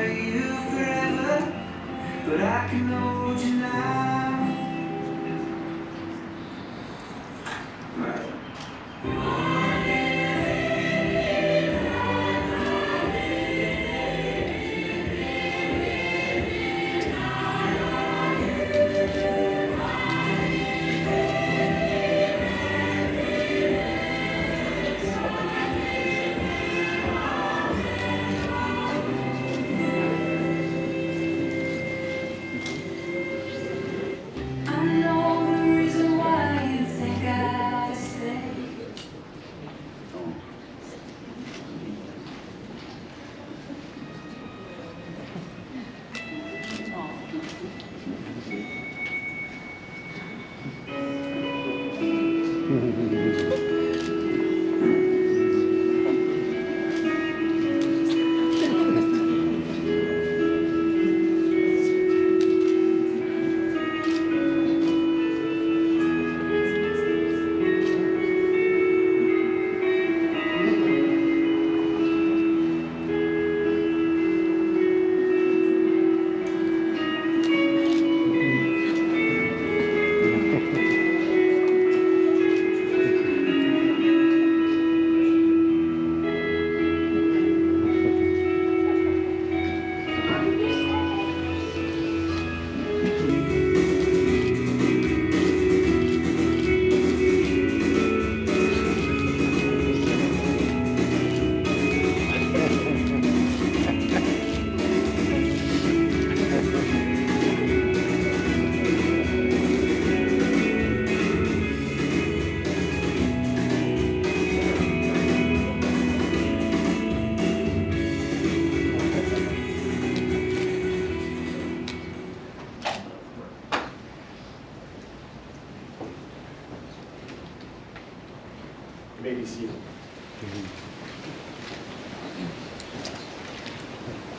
you forever, but I can hold you now. You may be seated.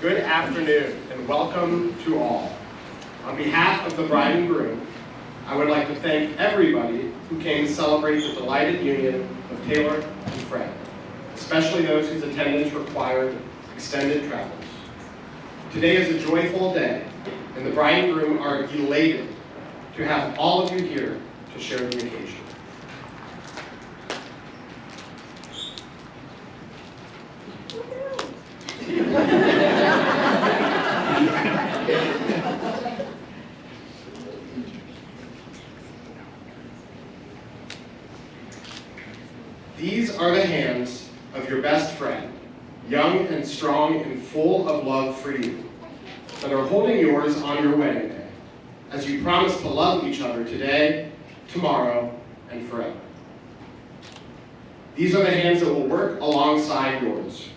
Good afternoon and welcome to all. On behalf of the bride and groom, I would like to thank everybody who came to celebrate the delighted union of Taylor and Fred, especially those whose attendance required extended travels. Today is a joyful day, and the bride and groom are elated to have all of you here to share the occasion. These are the hands of your best friend, young and strong and full of love for you, that are holding yours on your wedding day, as you promise to love each other today, tomorrow, and forever. These are the hands that will work alongside yours,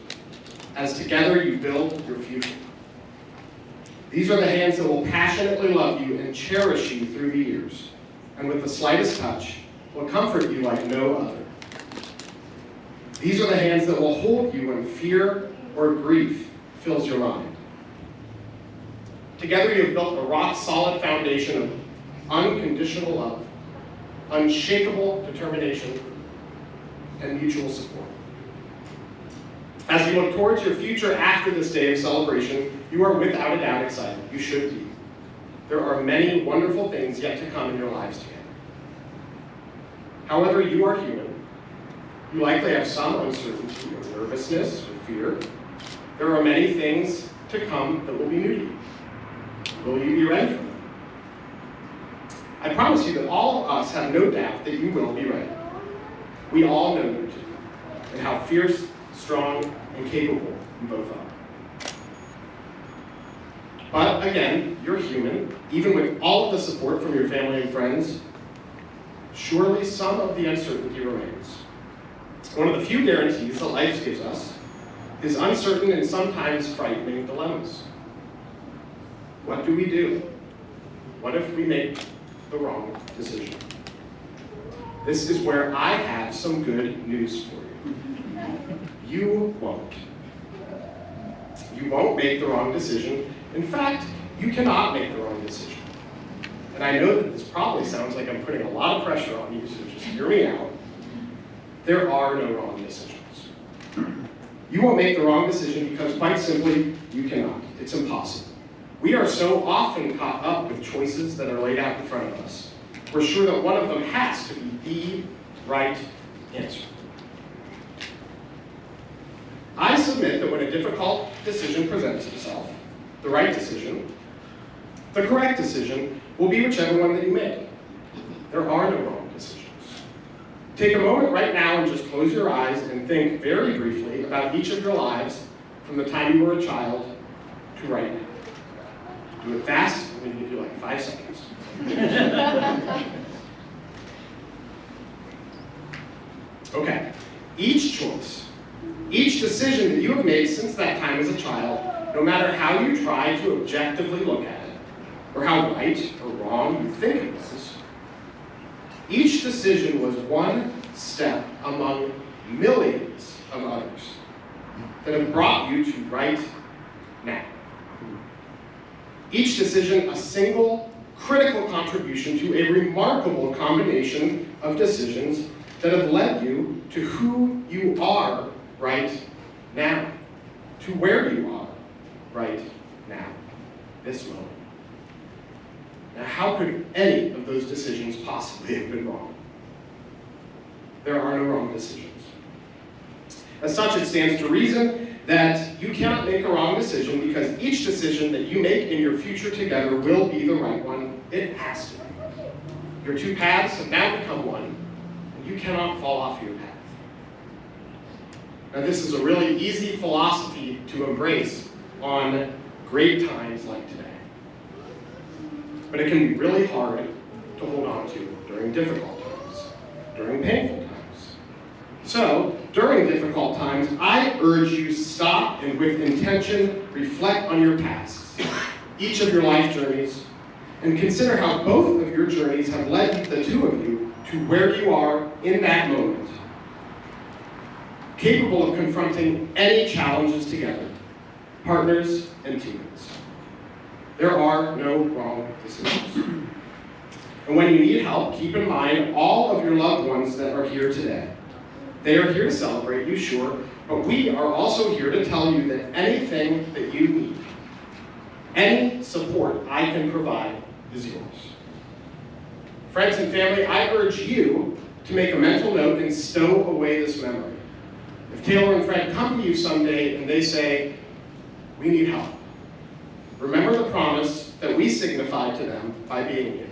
as together you build your future. These are the hands that will passionately love you and cherish you through the years, and with the slightest touch, will comfort you like no other. These are the hands that will hold you when fear or grief fills your mind. Together you have built a rock-solid foundation of unconditional love, unshakable determination, and mutual support. As you look towards your future after this day of celebration, you are without a doubt excited. You should be. There are many wonderful things yet to come in your lives together. However, you are human. You likely have some uncertainty or nervousness or fear. There are many things to come that will be new to you. Will you be ready for them? I promise you that all of us have no doubt that you will be ready. We all know you too, and how fierce, strong, and capable you both are. But again, you're human. Even with all of the support from your family and friends, surely some of the uncertainty remains. One of the few guarantees that life gives us is uncertain and sometimes frightening dilemmas. What do we do? What if we make the wrong decision? This is where I have some good news for you. You won't. You won't make the wrong decision. In fact, you cannot make the wrong decision. And I know that this probably sounds like I'm putting a lot of pressure on you, so just hear me out. There are no wrong decisions. You won't make the wrong decision because, quite simply, You cannot. It's impossible. We are so often caught up with choices that are laid out in front of us. We're sure that one of them has to be the right answer. I submit that when a difficult decision presents itself, the right decision, the correct decision, will be whichever one that you make. There are no wrong decisions. Take a moment right now and just close your eyes and think very briefly about each of your lives from the time you were a child to right now. Do it fast. I'm going to give you like 5 seconds. Okay. Each choice, each decision that you have made since that time as a child, no matter how you try to objectively look at it, or how right or wrong you think it was, each decision was one step among millions of others that have brought you to right now. Each decision a single critical contribution to a remarkable combination of decisions that have led you to who you are right now, to where you are right now, this moment. Now, how could any of those decisions possibly have been wrong? There are no wrong decisions. As such, it stands to reason that you cannot make a wrong decision because each decision that you make in your future together will be the right one. It has to be. Your two paths have now become one, and you cannot fall off your path. Now, this is a really easy philosophy to embrace on great times like today. But it can be really hard to hold on to during difficult times, during painful times. So, during difficult times, I urge you stop and with intention reflect on your pasts, each of your life journeys, and consider how both of your journeys have led the two of you to where you are in that moment, capable of confronting any challenges together, partners and teammates. There are no wrong decisions. And when you need help, keep in mind all of your loved ones that are here today. They are here to celebrate you, sure, but we are also here to tell you that anything that you need, any support I can provide is yours. Friends and family, I urge you to make a mental note and stow away this memory. If Taylor and Fred come to you someday and they say, we need help, remember the promise that we signified to them by being here.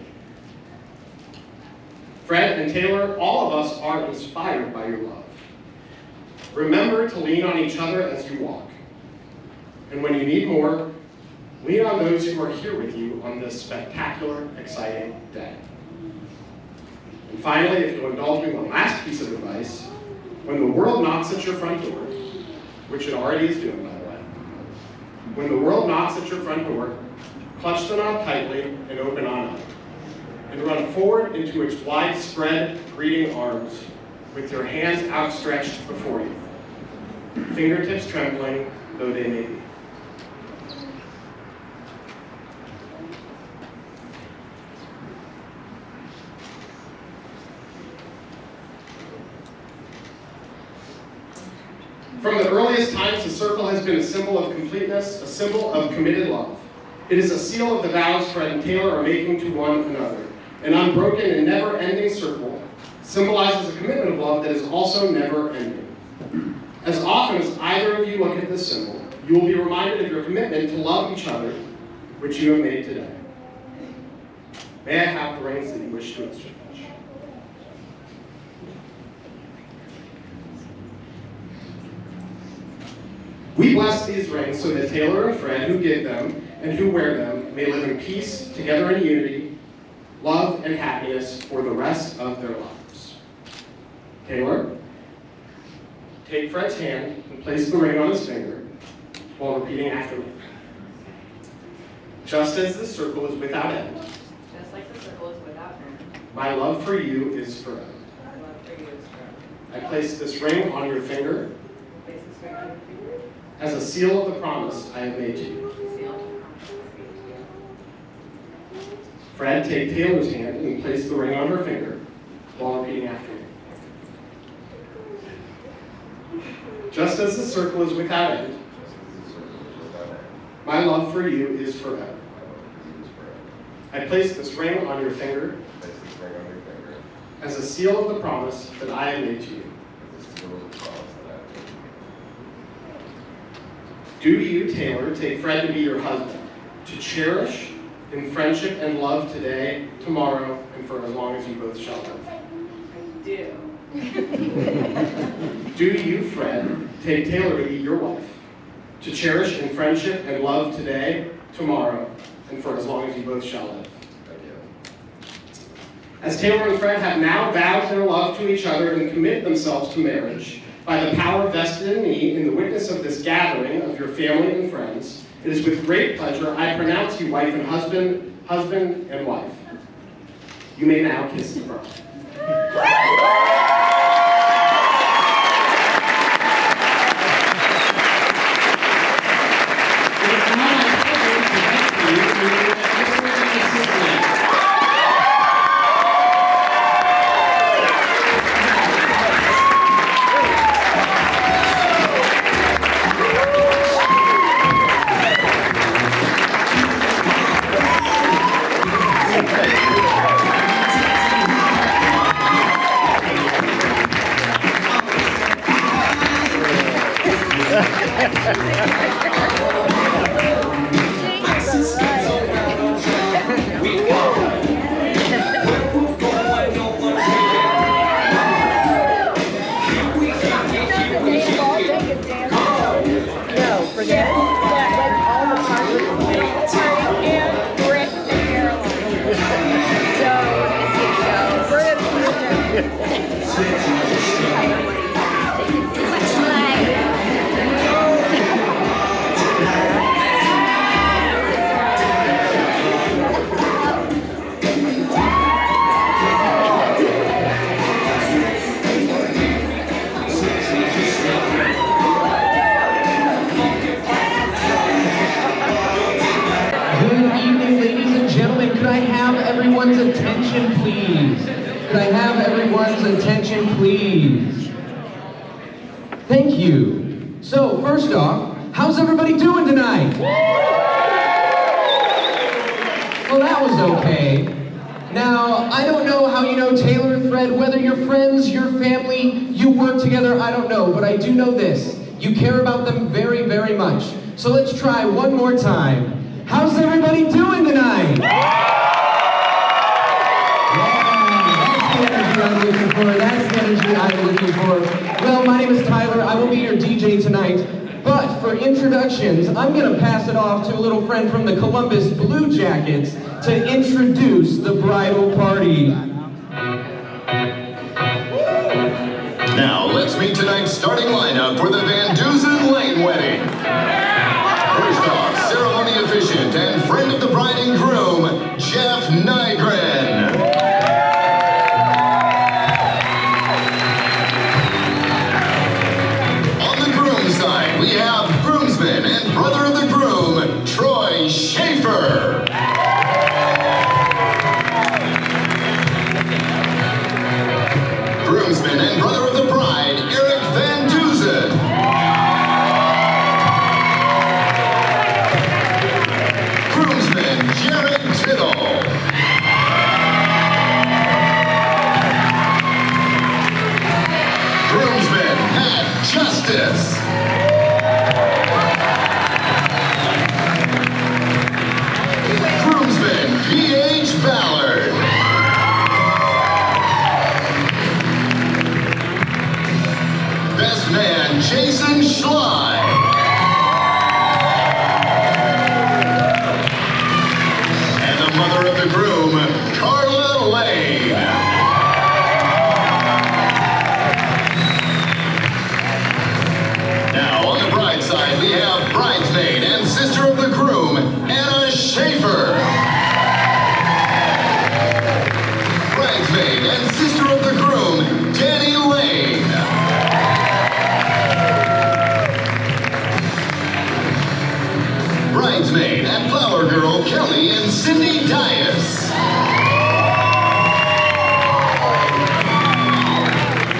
Fred and Taylor, all of us are inspired by your love. Remember to lean on each other as you walk. And when you need more, lean on those who are here with you on this spectacular, exciting day. And finally, if you'll indulge me one last piece of advice, when the world knocks at your front door, which it already is doing, by the way, when the world knocks at your front door, clutch the knob tightly and open on up, and run forward into its widespread greeting arms with your hands outstretched before you, fingertips trembling though they may be. From the earliest times, the circle has been a symbol of completeness, a symbol of committed love. It is a seal of the vows Fred and Taylor are making to one another. An unbroken and never-ending circle symbolizes a commitment of love that is also never-ending. As often as either of you look at this symbol, you will be reminded of your commitment to love each other, which you have made today. May I have the rings that you wish to exchange? We bless these rings so that Taylor and Fred, who give them and who wear them, may live in peace, together in unity, love, and happiness for the rest of their lives. Taylor, take Fred's hand and place the ring on his finger while repeating after me. Just as the circle is without end, just like the circle is without end, my love for you is forever. my love for you is forever. I place this ring on your finger Place this ring on your finger, as a seal of the promise I have made to you. seal the promise I made to you. Fred, take Taylor's hand and place the ring on her finger while repeating after me. Just as the circle is without end, My love for you is forever. I place this ring on your finger as a seal of the promise that I have made to you. Do you, Taylor, take Fred to be your husband, to cherish in friendship and love today, tomorrow, and for as long as you both shall live? I do. Do you, Fred, take Taylor to be your wife, to cherish in friendship and love today, tomorrow, and for as long as you both shall live? As Taylor and Fred have now vowed their love to each other and commit themselves to marriage, by the power vested in me in the witness of this gathering of your family and friends, it is with great pleasure I pronounce you wife and husband and wife. You may now kiss the bride. Attention, please. Thank you. So, first off, how's everybody doing tonight? Well, that was okay. Now, I don't know how you know Taylor and Fred, whether you're friends, your family, you work together, I don't know, but I do know this. You care about them very, very much. So let's try one more time. How's everybody doing tonight? That's the energy I'm looking for. Well, my name is Tyler. I will be your DJ tonight. But for introductions, I'm going to pass it off to a little friend from the Columbus Blue Jackets to introduce the bridal party. Now, let's meet tonight's starting lineup for the Van Dusen Lane wedding. First off, ceremony officiant and friend of the bride and groom, Jeff Nygren. We have groomsman and brother of the groom, Troy Schaefer. Groomsman and brother of the bride, Eric Van Dusen. Groomsman, Jared Tittle. Groomsman, Matt Justice. GH Ballard. Best man, Jason Schley. And the mother of the groom, Carla Lane. Now, on the bride's side, we have bridesmaid and sister of the groom, Anna Schaefer. Bridesmaid and sister of the groom, Danny Lane. Bridesmaid and flower girl, Kelly and Cindy Dias.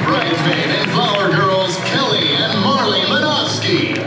Bridesmaid and flower girls, Kelly and Marley Manofsky.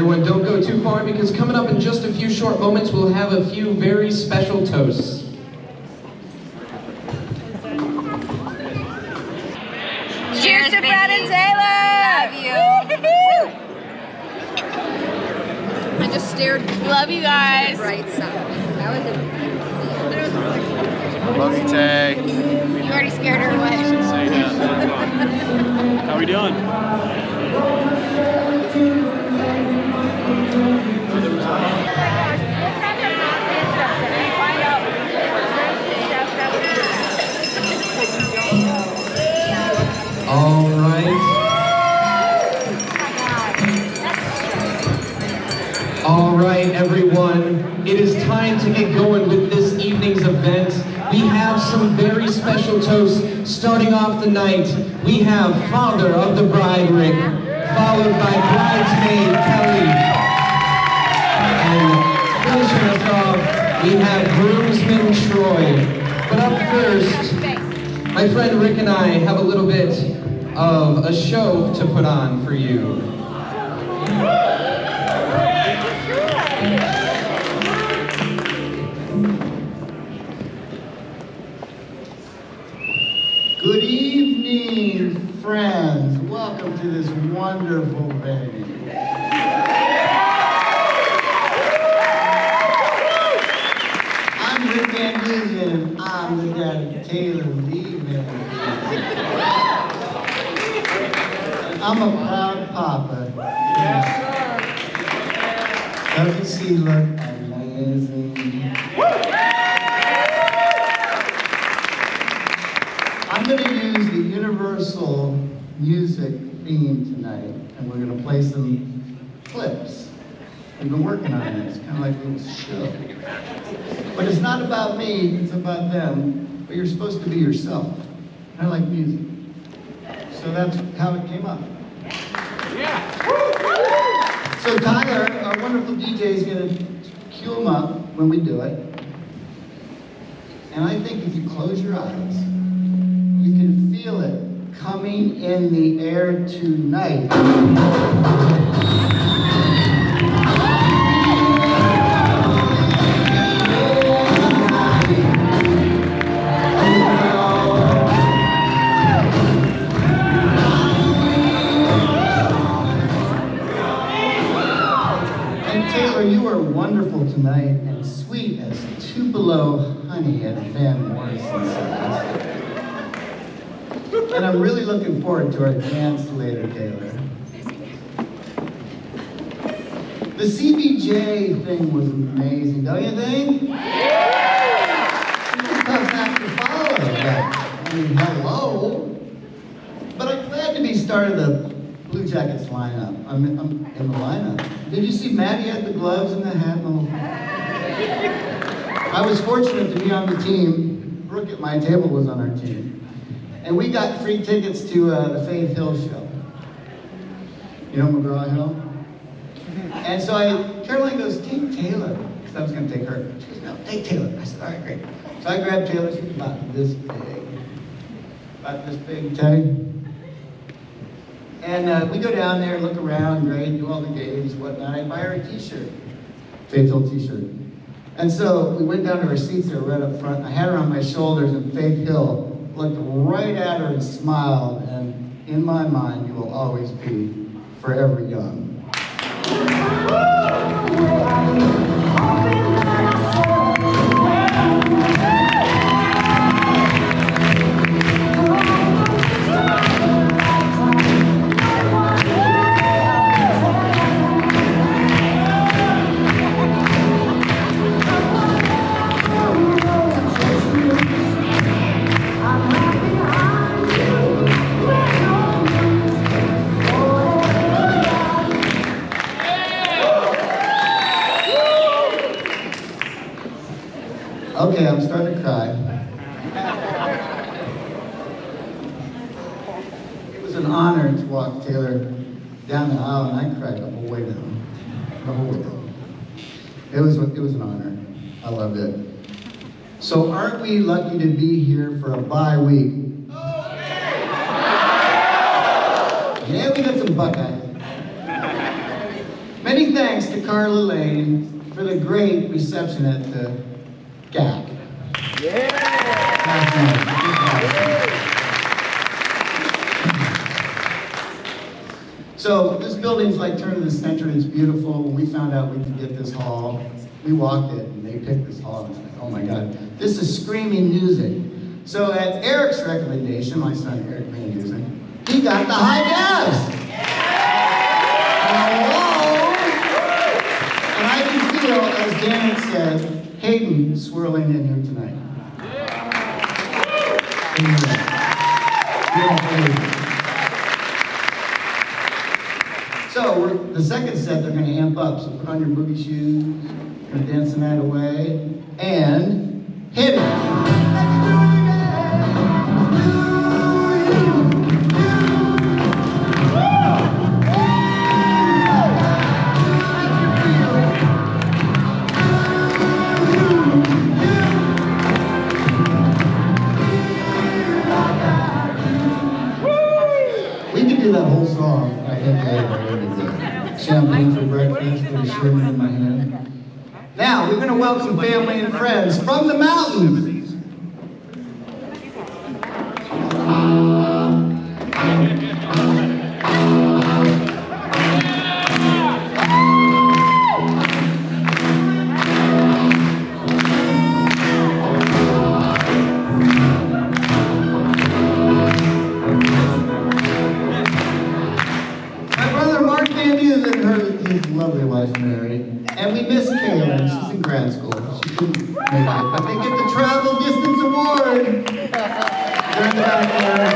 everyone, don't go too far because coming up in just a few short moments, we'll have a few very special toasts. Cheers to Brad and Taylor! Love you! I just stared. Love you guys. Right side. That was a. Love you, Tay. You already scared her away. How we doing? All right. All right, everyone. It is time to get going with this evening's event. We have some very special toasts starting off the night. We have Father of the Bride, Rick, followed by Bridesmaid, Kelly. And finishing us off, we have Groomsman, Troy. But up first, my friend Rick and I have a little bit of a show to put on for you. Good evening, friends. Welcome to this wonderful venue. I'm Rick Van Dusen, and I'm the dad of Taylor Lee Van Dusen. I'm a proud papa. Doesn't she look amazing? I'm going to use the Universal music theme tonight, and we're going to play some clips. We've been working on this, kind of like a little show. But it's not about me, it's about them, but you're supposed to be yourself. I like music. So that's how it came up. Yeah. So Tyler, our wonderful DJ, is going to cue them up when we do it. And I think if you close your eyes, you can feel it coming in the air tonight. And Taylor, you are wonderful tonight and sweet as Tupelo honey, as Van Morrison says. And I'm really looking forward to our dance later, Taylor. The CBJ thing was amazing, don't you think? Yeah! It was tough act to follow, but, I mean, hello. But I'm glad to be starting the Blue Jackets lineup. I'm in the lineup. Did you see Maddie had the gloves and the hat and the whole thing? I was fortunate to be on the team. Brooke at my table was on our team. And we got free tickets to the Faith Hill show. You know McGraw-Hill? And so Caroline goes, take Taylor. Because I was going to take her. She goes, no, take Taylor. I said, all right, great. So I grabbed Taylor. She was about this big. About this big, Teddy. And we go down there, look around, great, do all the games, whatnot. I buy her a t-shirt. Faith Hill t-shirt. And so we went down to her seats there right up front. I had her on my shoulders, and Faith Hill looked right at her and smiled, and in my mind, you will always be forever young. Okay, I'm starting to cry. It was an honor to walk Taylor down the aisle, and I cried the whole way down. The whole way down. It was an honor. I loved it. So aren't we lucky to be here for a bye week? Yeah, we got some Buckeyes. Many thanks. to Carla Lane for the great reception at the GAC. Last night. So this building's like turned to the center and it's beautiful. When we found out we could get this hall, we walked it and they picked this hall. And I was like, oh my God, this is screaming music. So at Eric's recommendation, my son Eric Van Dusen, he got the high gas. Hello? And I can feel, as Janet said, Hayden swirling in here tonight. So the second set, they're going to amp up. So put on your boogie shoes, we're going to dance the night away, and hit it. That whole song, I had champagne for breakfast with a sherman in my hand. Now, we're going to welcome family and friends from the mountains. Lovely wife, Mary. And we miss Kayla. She's in grad school. She couldn't make it. But they get the Travel Distance Award. They're in the back there.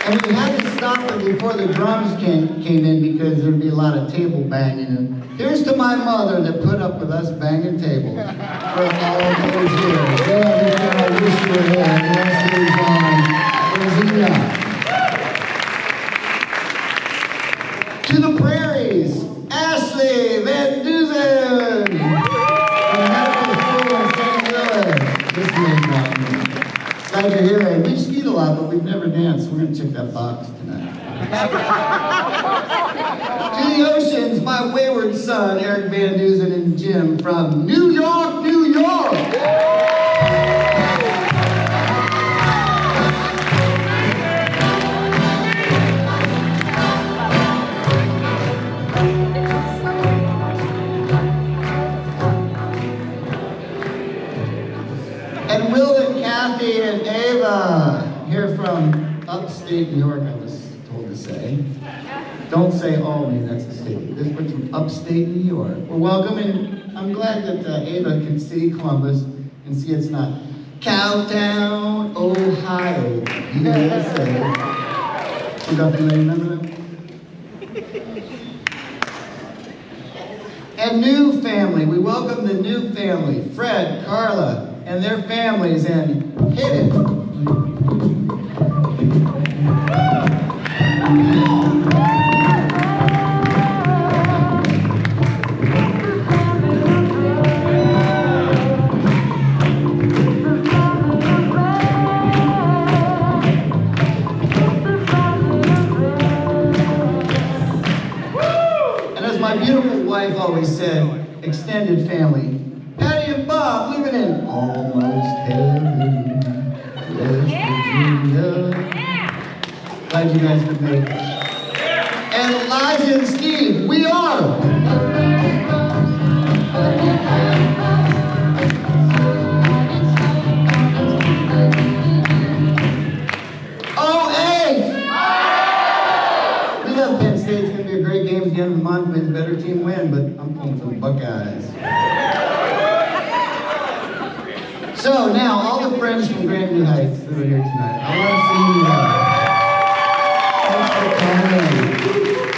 And we had to stop it before the drums came in because there'd be a lot of table banging. And here's to my mother that put up with us banging tables for all those years. Yeah, I wish you were here. Yes, he's on. Where's he at? To the prairies, Ashley Van Dusen from medical school in St. Louis. This is glad you're here. And we've skied a lot, but we've never danced. We're going to check that box tonight. To the oceans, my wayward son, Eric Van Dusen and Jim from New York, New York. And Will and Kathy and Ava, here from upstate New York, I was told to say. Don't say Albany, that's the state. This one's from upstate New York. We're welcome, and I'm glad that Ava can see Columbus and see it's not Cowtown, Ohio, USA. You definitely remember them? And new family, we welcome the new family, Fred, Carla, and their families, and hit it. And as my beautiful wife always said, extended family. Patty and Bob living in almost heaven, West Virginia. Glad you guys could make it. And Elijah and Steve, we are. We love Penn State. It's going to be a great game at the end of the month. May the better team win, but I'm pulling for the Buckeyes. So now, all the friends from Grandview Heights that are here tonight, I want to see you. Thanks for coming.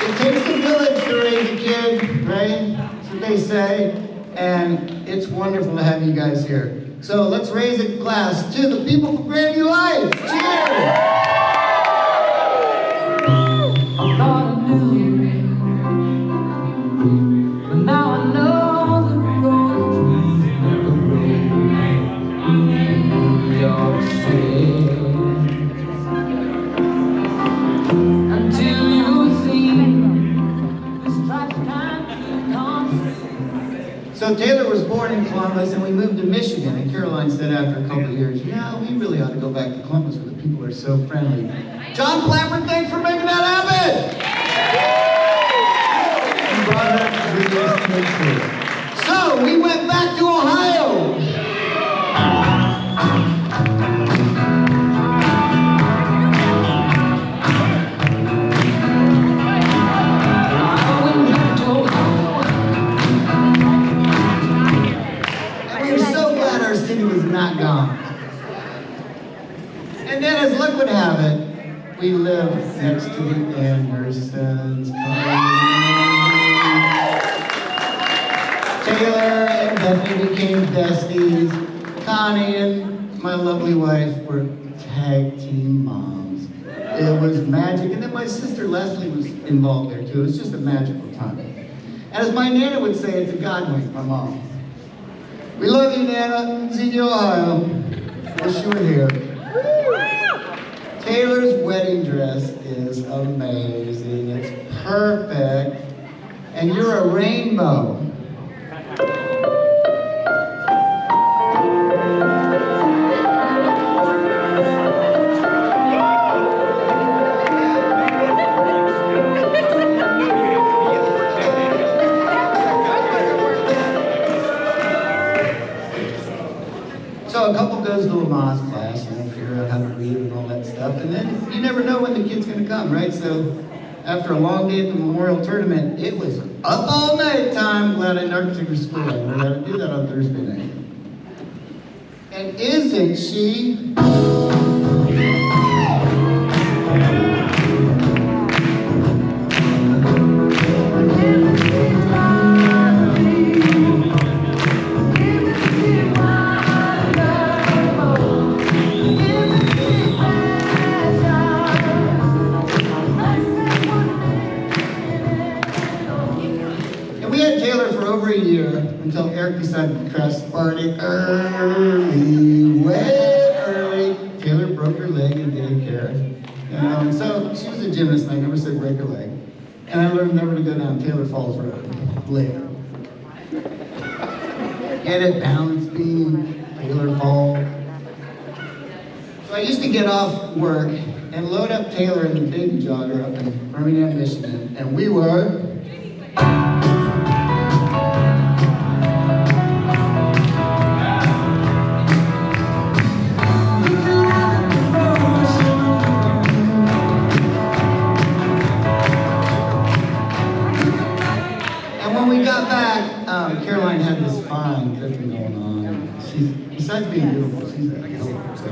It takes a village to raise a kid, right? That's what they say. And it's wonderful to have you guys here. So let's raise a glass to the people from Grandview Heights. Cheers! Until you So Taylor was born in Columbus, and we moved to Michigan. And Caroline said after a couple of years, yeah, we really ought to go back to Columbus where the people are so friendly. John Clapper, thanks for making that happen! He brought her to the US too. So we went back to Ohio. Not gone. And then as luck would have it, we lived next to the Andersons. Taylor and Bethany became besties. Connie and my lovely wife were tag team moms. It was magic. And then my sister Leslie was involved there too. It was just a magical time. And as my Nana would say, it's a God wink, my mom. We love you, Nana. See you, Ohio. Wish you were here. Taylor's wedding dress is amazing. It's perfect. And you're a rainbow. So a couple goes to Lamaze class and they figure out how to read and all that stuff. And then you never know when the kid's going to come, right? So after a long day at the Memorial Tournament, it was up all night time. Glad I never took her to school. We're going to do that on Thursday night. And isn't she? Over a year until Eric decided to crash the party early, way early. Taylor broke her leg in daycare. So she was a gymnast, and I never said break her leg. And I learned never to go down Taylor Falls Road later. Get it? Balance beam, Taylor Falls. So I used to get off work and load up Taylor in the baby jogger up in Birmingham, Michigan, and we were Caroline had this fine thing going on. She's, besides being beautiful, she's a hell of a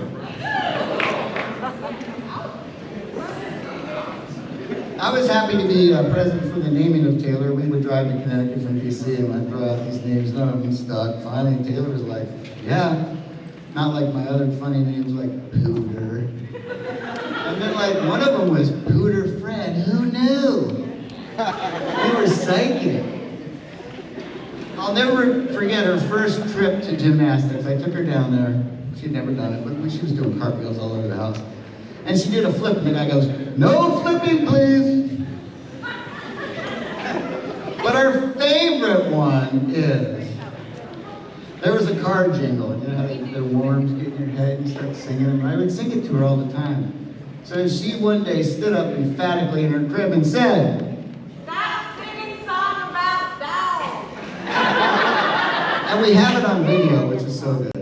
I was happy to be present for the naming of Taylor. We would drive to Connecticut from DC and I'd throw out these names, none of them stuck. Finally, Taylor was like, yeah, not like my other funny names like Pooter. And then like one of them was Pooter Fred. Who knew? We were psychic. I'll never forget her first trip to gymnastics. I took her down there. She'd never done it, but she was doing cartwheels all over the house. And she did a flip, and the guy goes, no flipping, please. But our favorite one is, there was a car jingle, and you know how the worms get in your head and you start singing them? I would sing it to her all the time. So she one day stood up emphatically in her crib and said, and we have it on video, which is so good.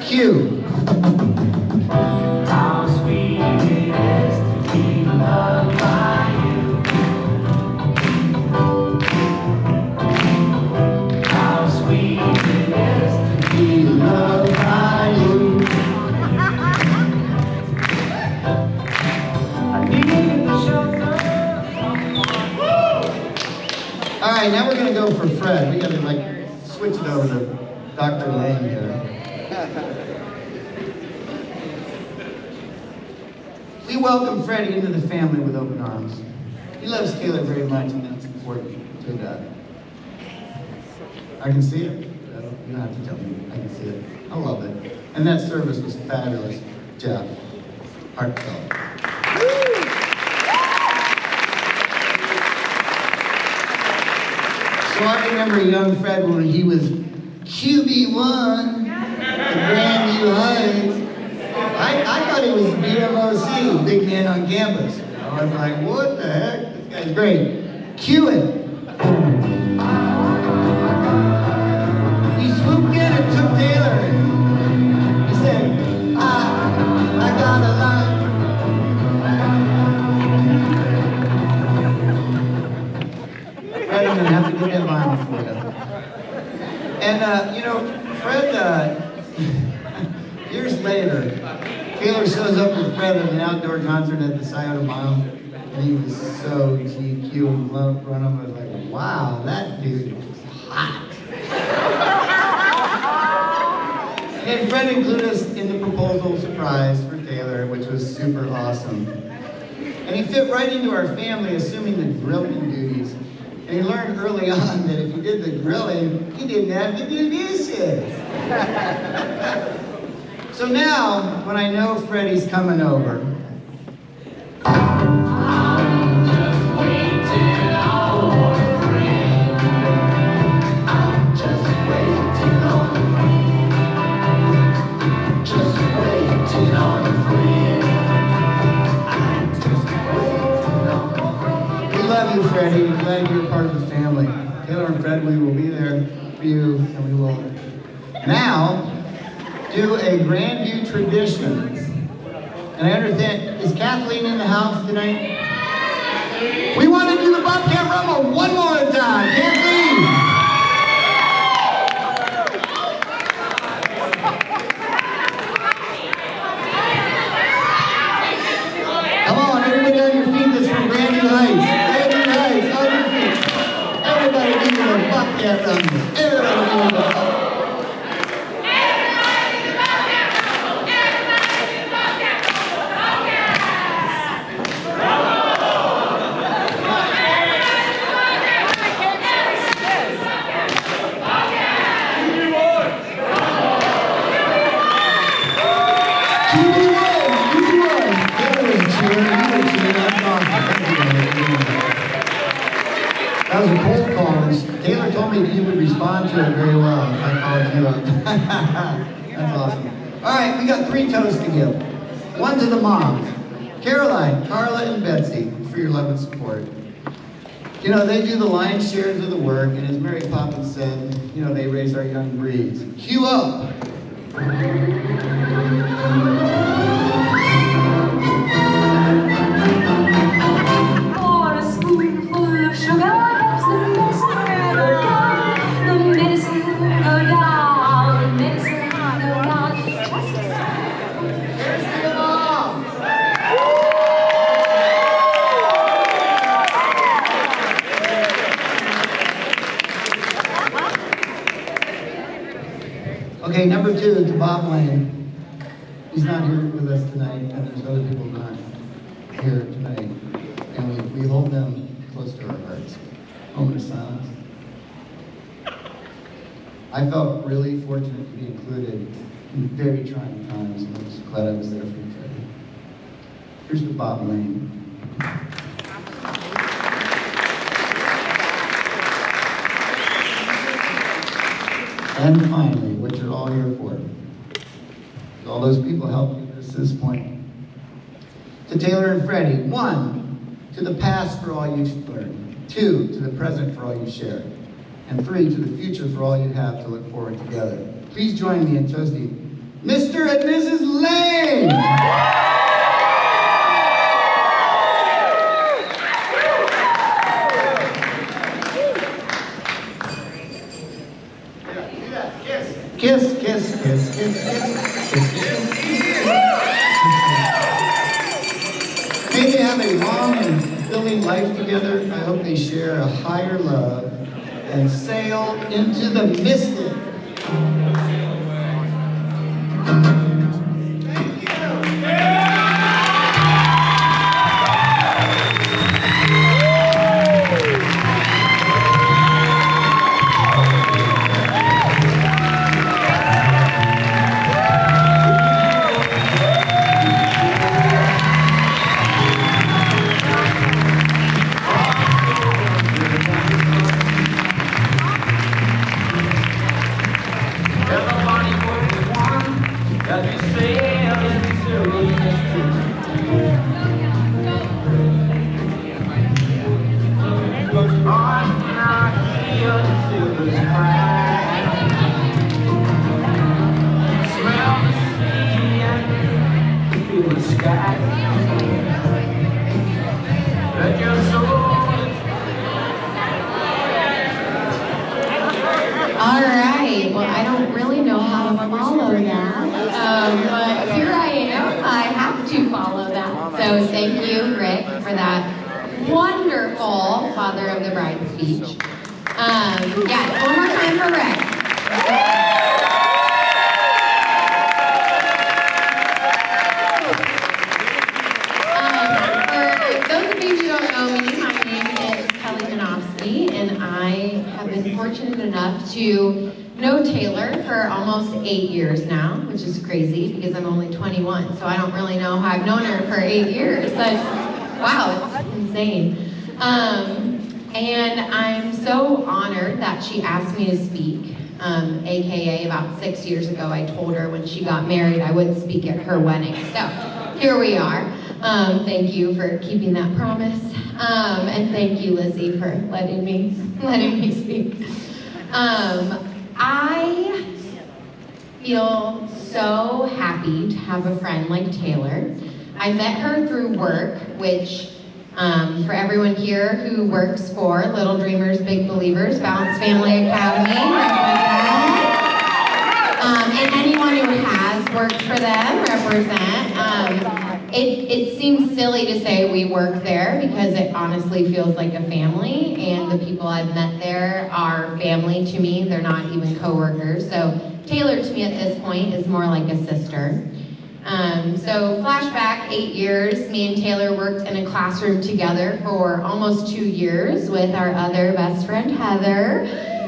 Cue. How sweet it is to be loved by you. How sweet it is to be loved by you. I needed the shelter. All right, now we're going to go for Fred. We got to like switch it over to Dr. Lane here. We welcome Freddie into the family with open arms. He loves Taylor very much, and that's important to that. I can see it. You don't have to tell me. I can see it. I love it. And that service was fabulous. Jeff, heartfelt. So I remember young Fred when he was QB1 at Grandview Heights. I thought he was BMOC, big man on campus. I was like, what the heck? This guy's great. Cue it. He swooped in and took Taylor. He said, I got a line. Fred, I'm gonna have to get that line for you. And you know, Fred, years later, Taylor shows up with Fred at an outdoor concert at the Scioto Mile, and he was so GQ and loved front of him. I was like, wow, that dude is hot. And then Fred included us in the proposal surprise for Taylor, which was super awesome. And he fit right into our family, assuming the grilling duties. And he learned early on that if he did the grilling, he didn't have to do dishes. So now, when I know Freddie's coming over, we love you, Freddie. We're glad you're part of the family. Taylor and Fred, we will be there for you, and we will now do a Grandview tradition. And I understand, is Kathleen in the house tonight? We want to do the Bobcat Rumble one more time. Kathleen! Come on, everybody on your feet that's from Grandview Heights. Grandview Heights, on your feet. Everybody do the Bobcat Rumble. Everybody do the That was a cold call. Taylor told me that you would respond to it very well if I called you up. That's awesome. All right, we got 3 toasts to give. One to the moms, Caroline, Carla, and Betsy, for your love and support. You know, they do the lion's shares of the work, and as Mary Poppins said, you know, they raise our young breeds. Cue up! Okay, number 2 to Bob Lane. He's not here with us tonight, and there's other people not here tonight. And we hold them close to our hearts. Moment of silence. I felt really fortunate to be included in very trying times, and I'm just glad I was there for you, Freddie. Here's to Bob Lane. And finally, what you're all here for. All those people helped you to this point. To Taylor and Freddie, 1, to the past for all you've learned. 2, to the present for all you shared. And 3, to the future for all you have to look forward together. Please join me in toasting Mr. and Mrs. Lane! Kiss, kiss, kiss, kiss, kiss, kiss, kiss. May they have a long and fulfilling life together. I hope they share a higher love and sail into the mystic. So thank you, Rick, for that wonderful Father of the Bride speech. Yes, one more time for Rick. For those of you who don't know me, my name is Kelly Manofsky, and I have been fortunate enough to know Taylor for almost 8 years now, which is crazy because I'm only 21, so I don't really know how I've known her for 8 years. But wow, it's insane. And I'm so honored that she asked me to speak. AKA about 6 years ago, I told her when she got married I would speak at her wedding. So here we are. Thank you for keeping that promise. And thank you, Lizzie, for letting me speak. I feel so happy to have a friend like Taylor. I met her through work, which for everyone here who works for Little Dreamers, Big Believers, Balanced Family Academy, represent. And anyone who has worked for them, represent. It seems silly to say we work there because it honestly feels like a family, and the people I've met there are family to me. They're not even co-workers. So Taylor to me at this point is more like a sister. So flashback 8 years, me and Taylor worked in a classroom together for almost 2 years with our other best friend, Heather.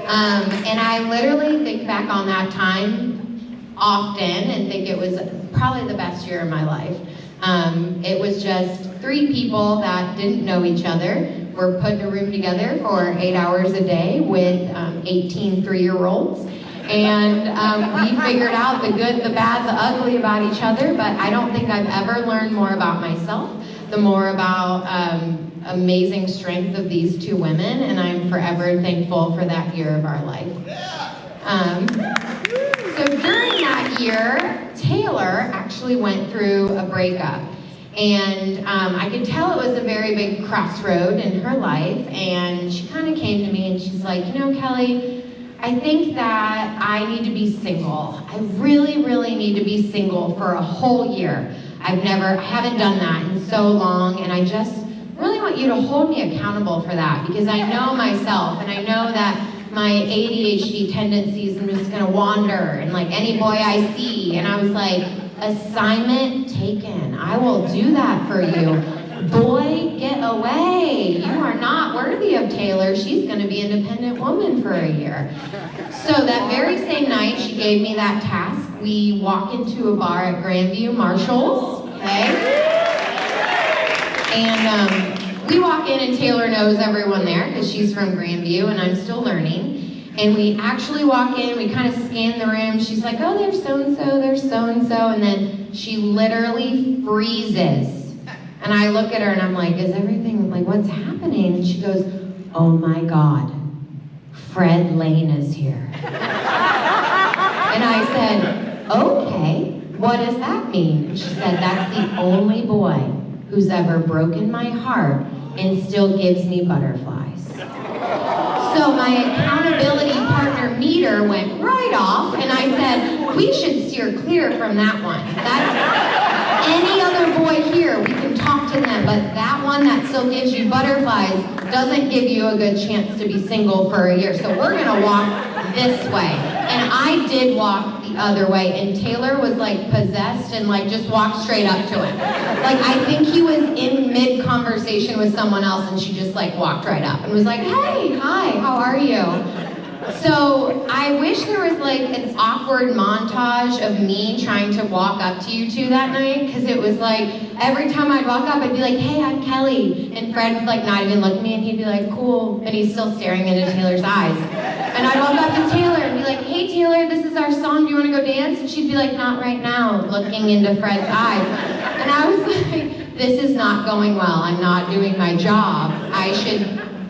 And I literally think back on that time often and think it was probably the best year of my life. It was just 3 people that didn't know each other. We're put in a room together for 8 hours a day with 18 3-year-olds. And we figured out the good, the bad, the ugly about each other, but I don't think I've ever learned more about myself, the more about amazing strength of these 2 women, and I'm forever thankful for that year of our life. So during that year, Taylor actually went through a breakup. And I could tell it was a very big crossroad in her life, and she kind of came to me and she's like, you know, Kelly, I think that I need to be single. I really, really need to be single for a whole year. I haven't done that in so long, and I just really want you to hold me accountable for that, because I know myself, and I know that my ADHD tendencies, I'm just gonna wander, and like any boy I see, and I was like, assignment taken. I will do that for you. Boy, get away. You are not worthy of Taylor. She's gonna be an independent woman for a year. So that very same night she gave me that task, we walk into a bar at Grandview Marshalls, okay? And we walk in and Taylor knows everyone there because she's from Grandview and I'm still learning. And we actually walk in, we kind of scan the room. She's like, oh, there's so-and-so, there's so-and-so. And then she literally freezes. And I look at her and I'm like, is everything, like, what's happening? And she goes, oh my God, Fred Lane is here. And I said, okay, what does that mean? And she said, that's the only boy who's ever broken my heart and still gives me butterflies. So my accountability partner meter went right off, and I said, we should steer clear from that one. That's any other boy here, we can talk to them, but that one that still gives you butterflies doesn't give you a good chance to be single for a year. So we're gonna walk this way. And I did walk the other way, and Taylor was like possessed and like just walked straight up to him. Like I think he was in mid-conversation with someone else and she just like walked right up and was like, hey, hi, how are you? So I wish there was like an awkward montage of me trying to walk up to you 2 that night, because it was like every time I'd walk up I'd be like, hey, I'm Kelly, and Fred would like not even look at me and he'd be like, cool, and he's still staring into Taylor's eyes. And I'd walk up to Taylor and be like, hey Taylor, this is our song, do you want to go dance? And she'd be like, not right now, looking into Fred's eyes. And I was like, this is not going well, I'm not doing my job,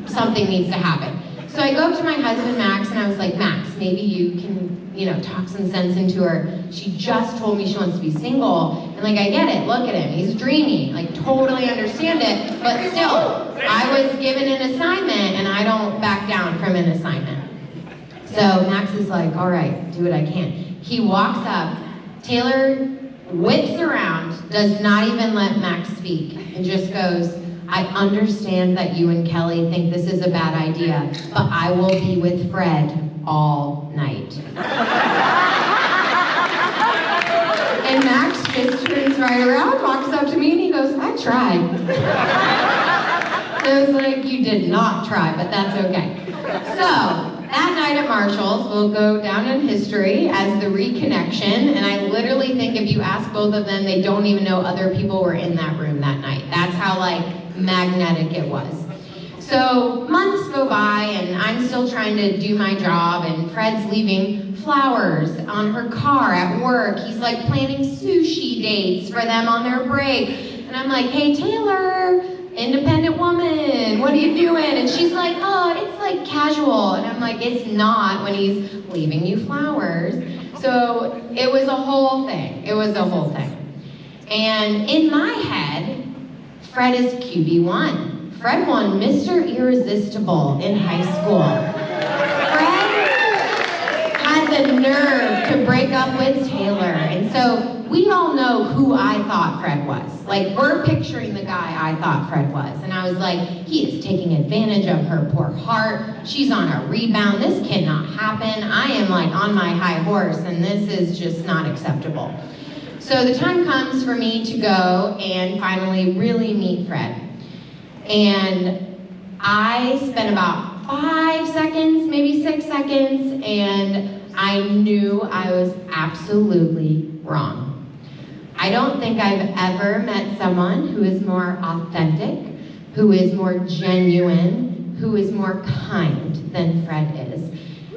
something needs to happen. So I go up to my husband, Max, and I was like, Max, maybe you can, you know, talk some sense into her. She just told me she wants to be single. And like, I get it, look at him, he's dreamy, like totally understand it, but still, I was given an assignment and I don't back down from an assignment. So Max is like, all right, do what I can. He walks up, Taylor whips around, does not even let Max speak, and just goes, I understand that you and Kelly think this is a bad idea, but I will be with Fred all night. And Max just turns right around, walks up to me, and he goes, I tried. I was like, you did not try, but that's okay. So, that night at Marshall's will go down in history as the reconnection, and I literally think if you ask both of them, they don't even know other people were in that room that night. That's how, like, magnetic it was. So, months go by, and I'm still trying to do my job, and Fred's leaving flowers on her car at work. He's, like, planning sushi dates for them on their break. And I'm like, hey, Taylor, independent woman, what are you doing? And she's like, oh, it's like casual. And I'm like, it's not when he's leaving you flowers. So it was a whole thing. It was a whole thing. And in my head, Fred is QB1. Fred won Mr. Irresistible in high school. Fred had the nerve to break up with Taylor. And so we all know who I thought Fred was. Like, we're picturing the guy I thought Fred was. And I was like, he is taking advantage of her poor heart. She's on a rebound. This cannot happen. I am like on my high horse, and this is just not acceptable. So the time comes for me to go and finally really meet Fred. And I spent about 5 seconds, maybe 6 seconds, and I knew I was absolutely wrong. I don't think I've ever met someone who is more authentic, who is more genuine, who is more kind than Fred is.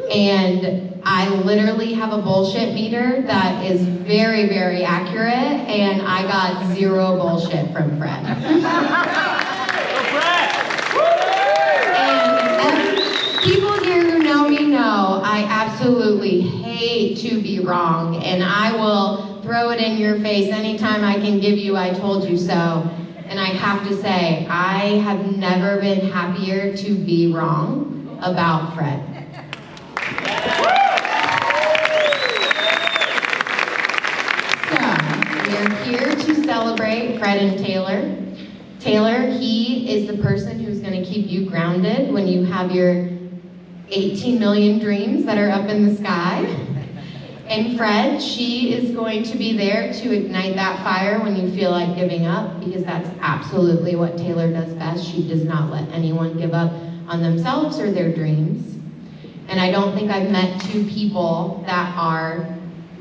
And I literally have a bullshit meter that is very, very accurate, and I got 0 bullshit from Fred. And people here who know me know I absolutely hate to be wrong, and I will throw it in your face anytime I can give you I told you so. And I have to say, I have never been happier to be wrong about Fred. So, we are here to celebrate Fred and Taylor. Taylor, he is the person who's going to keep you grounded when you have your 18 million dreams that are up in the sky. And Fred, she is going to be there to ignite that fire when you feel like giving up, because that's absolutely what Taylor does best. She does not let anyone give up on themselves or their dreams. And I don't think I've met 2 people that are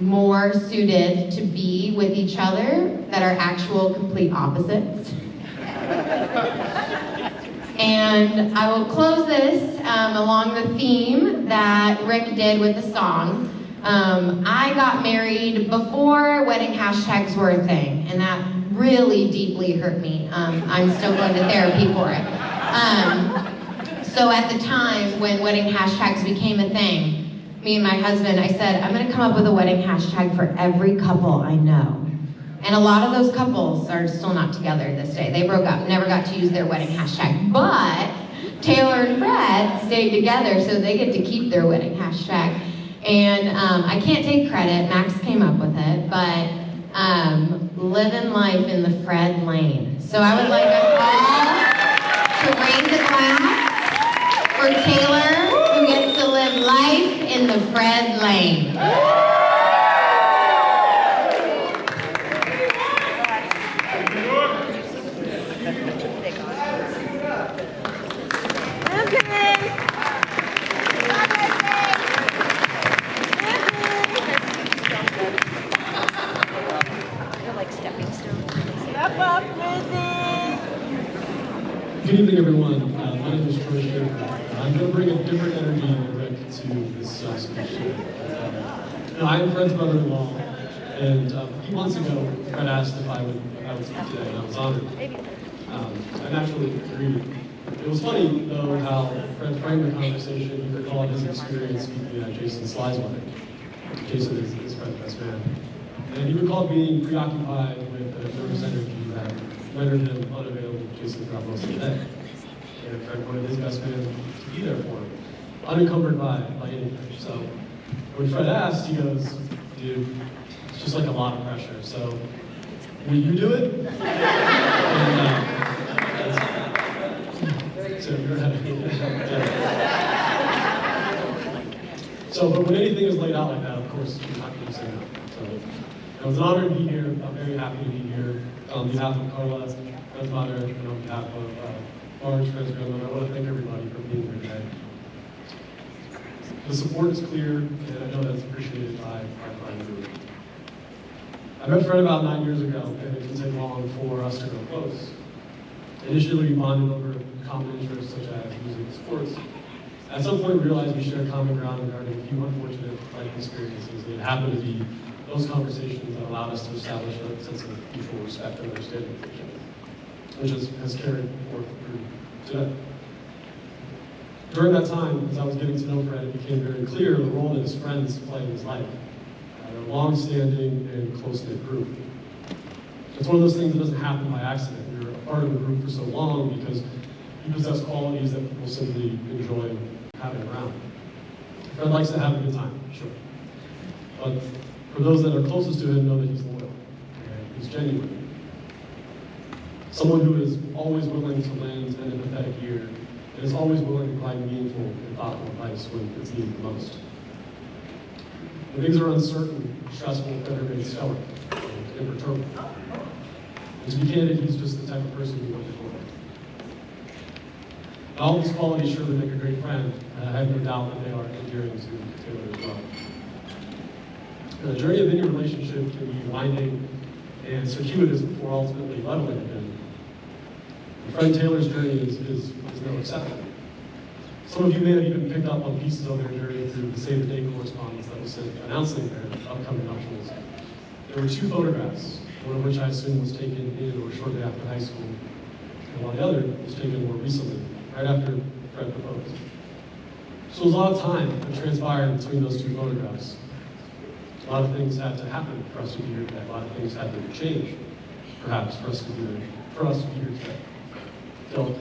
more suited to be with each other that are actual complete opposites. And I will close this along the theme that Rick did with the song. I got married before wedding hashtags were a thing, and that really deeply hurt me. I'm still going to therapy for it. So at the time when wedding hashtags became a thing, me and my husband, I said, I'm going to come up with a wedding hashtag for every couple I know. And a lot of those couples are still not together this day. They broke up, never got to use their wedding hashtag. But Taylor and Fred stayed together, so they get to keep their wedding hashtag. And I can't take credit, Max came up with it, but living life in the Fred lane. So I would like us all to raise a glass for Taylor, who gets to live life in the Fred lane. Good evening, everyone. My name is Troy Schaefer. I'm going to bring a different energy than Rick to this speech today. I'm Fred's brother-in-law, and a few months ago, Fred asked if I would speak today, and I was honored. I naturally agreed. It was funny, though, how Fred framed the conversation. He recalled his experience speaking at Jason Sly's wedding. Jason is Fred's best man. And he recalled being preoccupied with the nervous energy that rendered him unavailable to Jason throughout most of the day. And Fred wanted his best man to be there for him, unencumbered by anything. So when Fred asked, he goes, dude, it's just like a lot of pressure. So, will you do it? So you're So, but when anything is laid out like that, of course, you're not going to say no. So, it's an honor to be here. I'm very happy to be here. On behalf of Carla, Fred's mother, and on behalf of Orange, Fred's grandmother, I want to thank everybody for being here today. The support is clear, and I know that's appreciated by the group. I met Fred about 9 years ago, and it didn't take long for us to grow close. Initially, we bonded over common interests such as music and sports. At some point, we realized we shared common ground regarding a few unfortunate life experiences, and it happened to be those conversations that allowed us to establish a sense of mutual respect and understanding for each other, which has carried forth through today. During that time, as I was getting to know Fred, it became very clear the role that his friends play in his life. They're a long-standing and close-knit group. It's one of those things that doesn't happen by accident. You're a part of the group for so long because you possess qualities that people simply enjoy having around. Fred likes to have a good time, sure. But for those that are closest to him know that he's loyal and he's genuine. Someone who is always willing to lend an empathetic ear and is always willing to provide meaningful and thoughtful advice when it's needed the most. When things are uncertain, stressful, Fred remains stoic and imperturbable. And to be candid, he's just the type of person who went before. All these qualities surely make a great friend, and I have no doubt that they are endearing to Taylor as well. The journey of any relationship can be winding and circuitous before ultimately leveling again. Fred Taylor's journey is no exception. Some of you may have even picked up on pieces of their journey through the save the date correspondence that was sent announcing their upcoming nuptials. There were 2 photographs, one of which I assume was taken in or shortly after high school, and while the other was taken more recently, right after Fred proposed. So there was a lot of time that transpired between those 2 photographs. A lot of things had to happen for us to be here today. A lot of things had to change, perhaps, for us to be here today. So,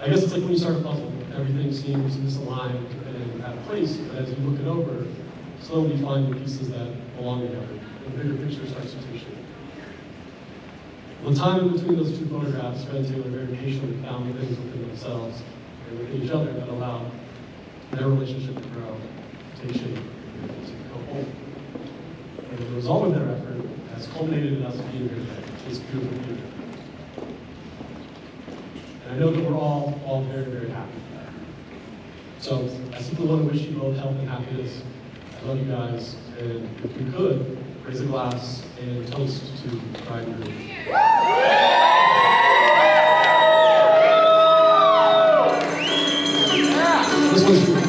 I guess it's like when you start a puzzle. Everything seems misaligned and out of place, but as you look it over, slowly you find the pieces that belong together. The bigger picture starts to take shape. The time in between those 2 photographs, Fred and Taylor very patiently found the things within themselves and within each other that allowed their relationship to grow, take shape, and to go home. And the result of their effort has culminated in us being here today, this beautiful future. And I know that we're all very, very happy. So I simply want to wish you both health and happiness. I love you guys, and if we could, raise a glass and toast to the bride and groom. This one's for you.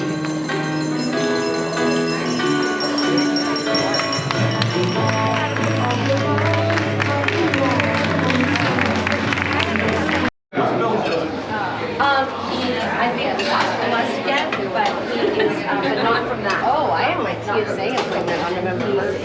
I think the gospel was again, but he is, but not from that. Oh, I am like TSA from that. I remember he was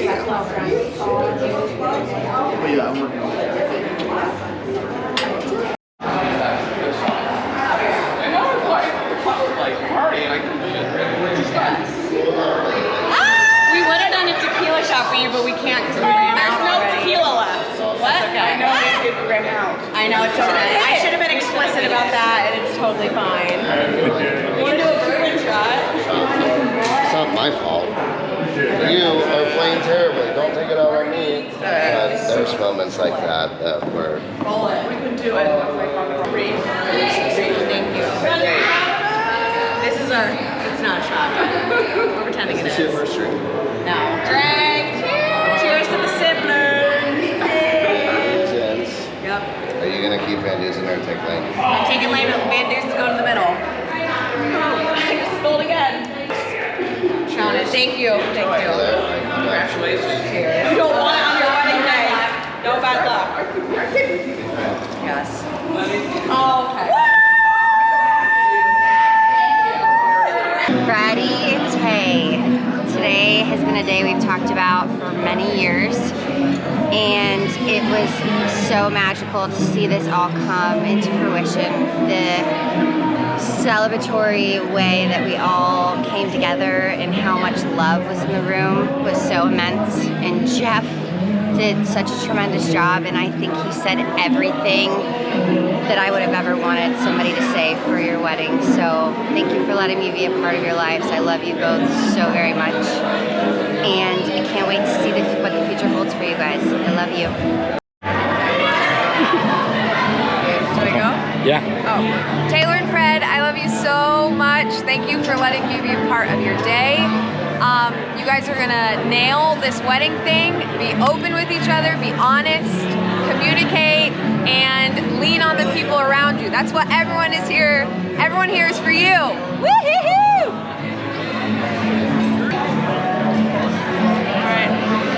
We would have done a tequila shot for you, but we can't because we ran out. There's no tequila left. What? Okay. I know we ran out. I know, it's okay. I should have been explicit about that, and it's totally fine. You can do a bourbon shot. It's not my fault. You are playing terribly. Don't take it out on me. But there's moments like that were. Roll it. We can do it. Thank you. This is our, it's not a shot, but we're pretending it is. It's anniversary. No. Drink. Cheers to the siblings. Cheers. Yep. Are you going to keep Van Dusen or take Lane? I'm taking Lane, Van Dusen's going to the middle. I just stole again. Sean, thank you. Thank you. Congratulations. Cheers. You don't want it on your wedding day. No bad luck. Yes. Oh, okay. Freddie and Tay. Today has been a day we've talked about for many years, and it was so magical to see this all come into fruition. The celebratory way that we all came together and how much love was in the room was so immense. And Jeff did such a tremendous job, and I think he said everything that I would have ever wanted somebody to say for your wedding. So thank you for letting me be a part of your lives. I love you both so very much, and I can't wait to see what the future holds for you guys. I love you. Should I go? Yeah. Oh. Taylor and Fred, I love you so much. Thank you for letting me be a part of your day. You guys are gonna nail this wedding thing. Be open with each other, be honest, communicate, and lean on the people around you. That's what everyone is here. Everyone here is for you. Woo-hoo-hoo! Alright.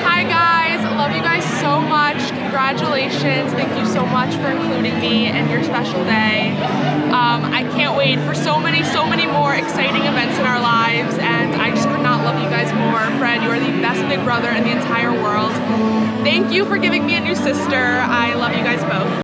Hi guys, I love you guys so much. Congratulations. Thank you so much for including me in your special day. I can't wait for so many more exciting events in our lives, and I just could not love you guys more. Fred, you are the best big brother in the entire world. Thank you for giving me a new sister. I love you guys both.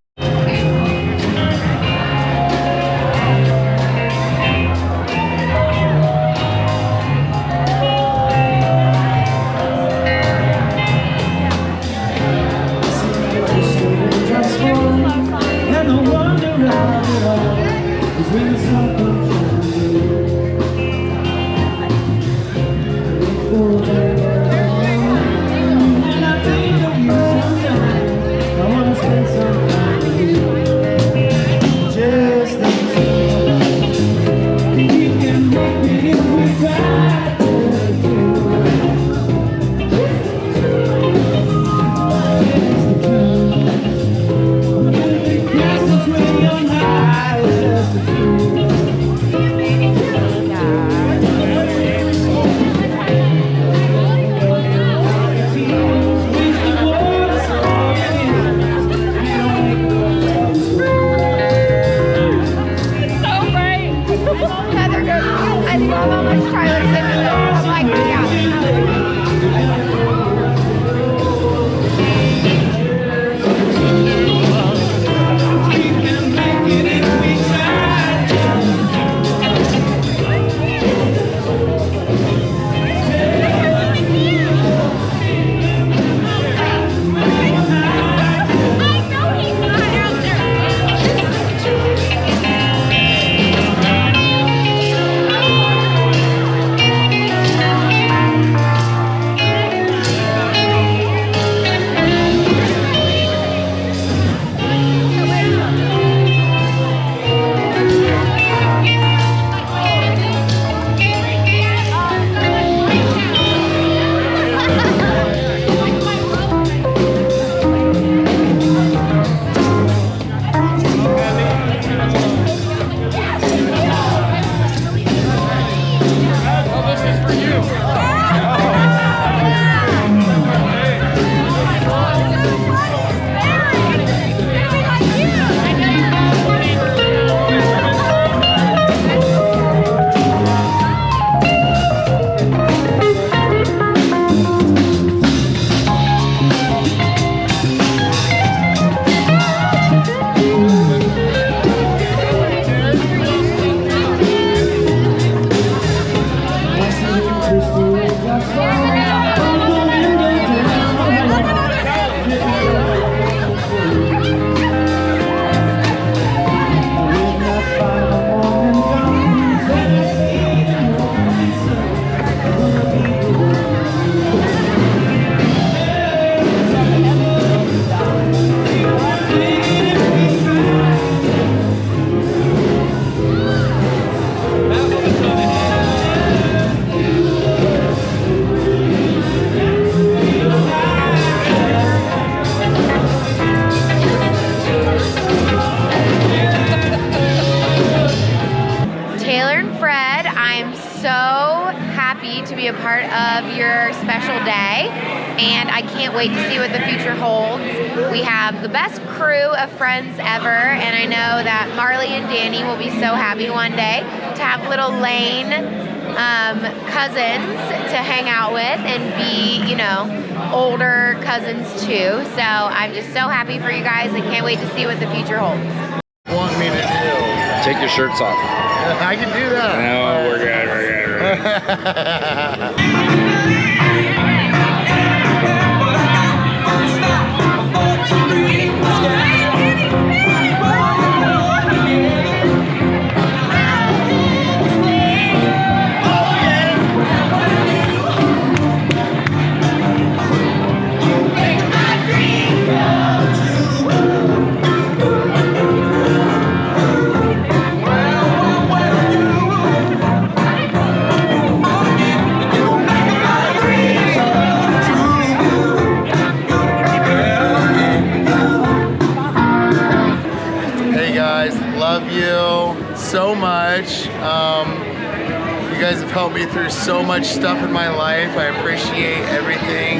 to be a part of your special day, and I can't wait to see what the future holds. We have the best crew of friends ever, and I know that Marley and Danny will be so happy one day to have little Lane cousins to hang out with and be, you know, older cousins too. So I'm just so happy for you guys and can't wait to see what the future holds. Want me to do? Take your shirts off. I can do that. No, we're good, we're good. Hey guys, love you so much. You guys have helped me through so much stuff in my life. I appreciate everything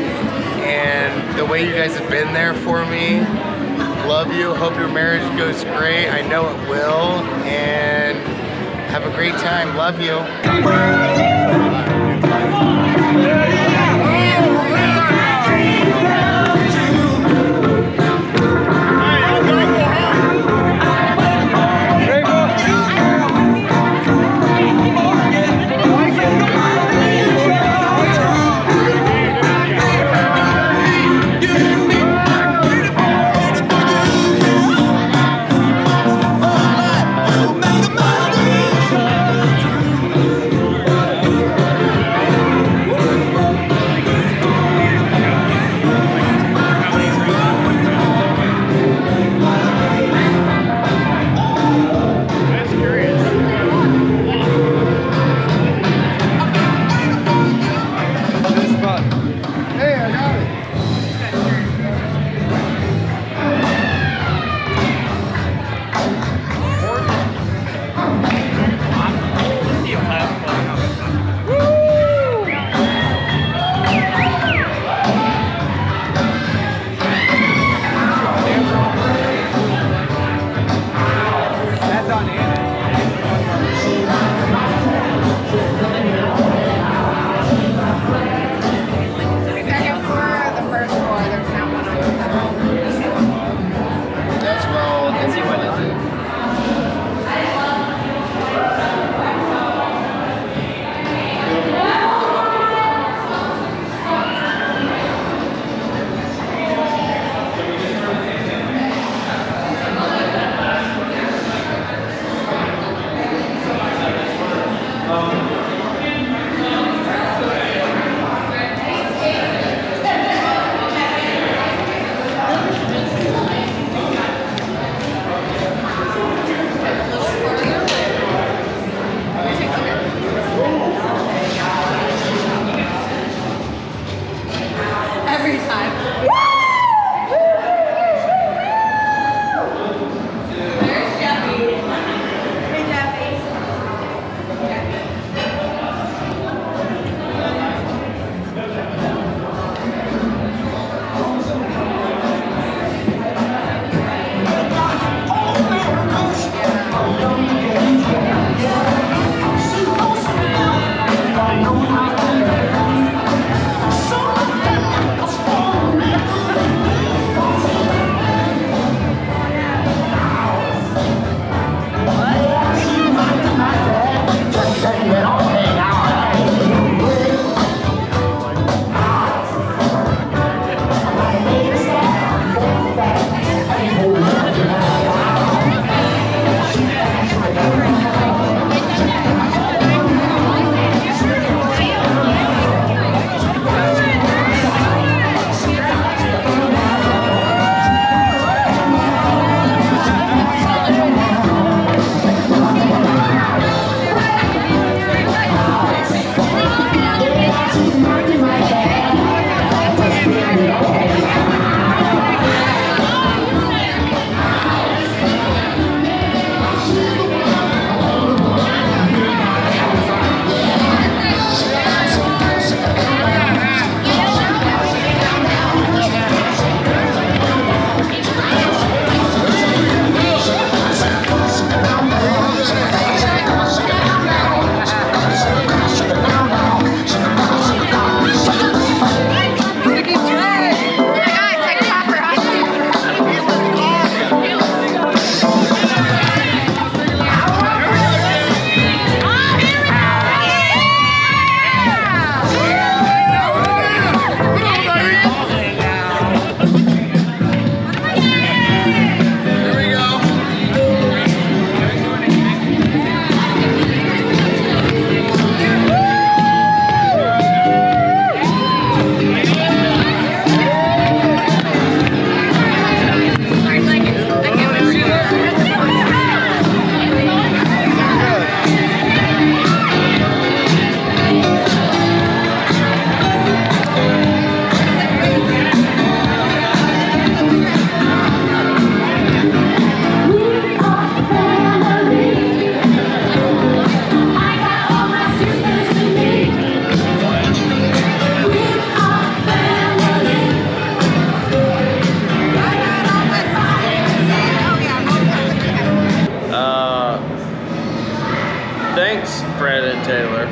and the way you guys have been there for me. Love you. Hope your marriage goes great. I know it will. And have a great time. Love you.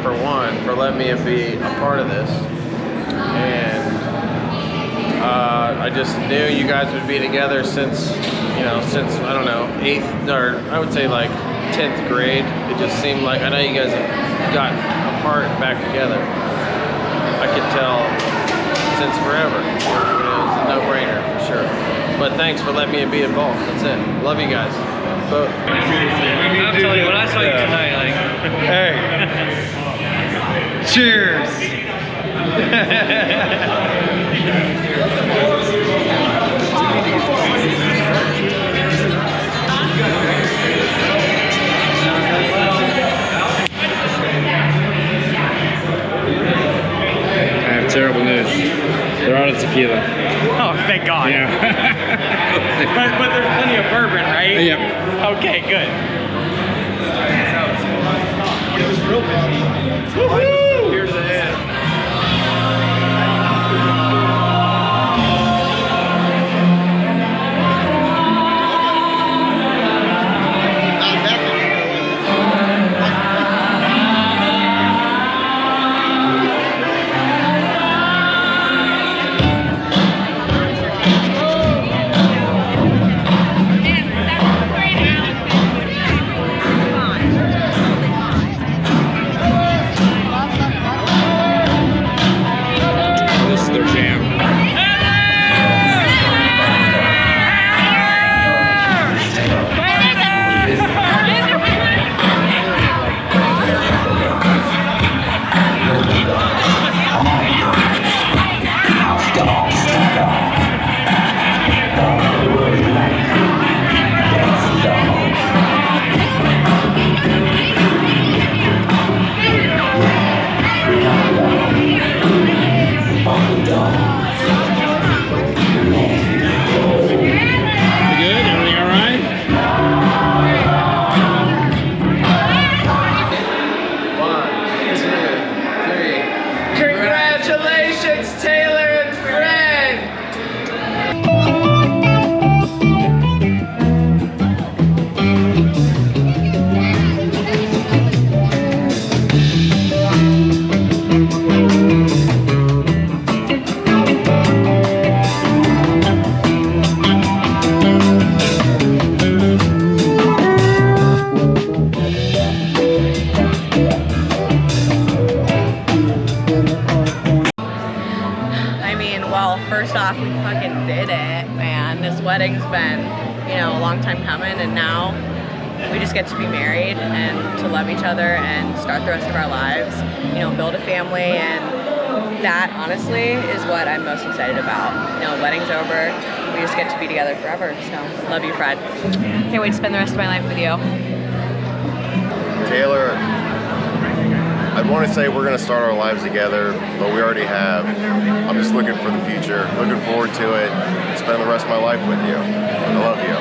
for one, for letting me be a part of this. And I just knew you guys would be together since, I don't know, 8th, or I would say like 10th grade. It just seemed like, I know you guys have gotten apart and back together. I could tell since forever. It's a no-brainer for sure. But thanks for letting me be involved. That's it. Love you guys. Both. I'll tell you, when I saw you tonight, like, hey. Cheers. I have terrible news. They're out of tequila. Oh, thank God. Yeah. but there's plenty of bourbon, right? Yep. Okay, good. It was real busy. Woohoo! Here's the head. This is their jam. Congratulations, Taylor and Fred! First off, we fucking did it, man. This wedding's been, a long time coming, and now we just get to be married and to love each other and start the rest of our lives, build a family, and that honestly is what I'm most excited about. Wedding's over, we just get to be together forever, so love you, Fred. Can't wait to spend the rest of my life with you. Taylor, I want to say we're going to start our lives together, but we already have. I'm just looking for the future, looking forward to it, spend the rest of my life with you. I love you.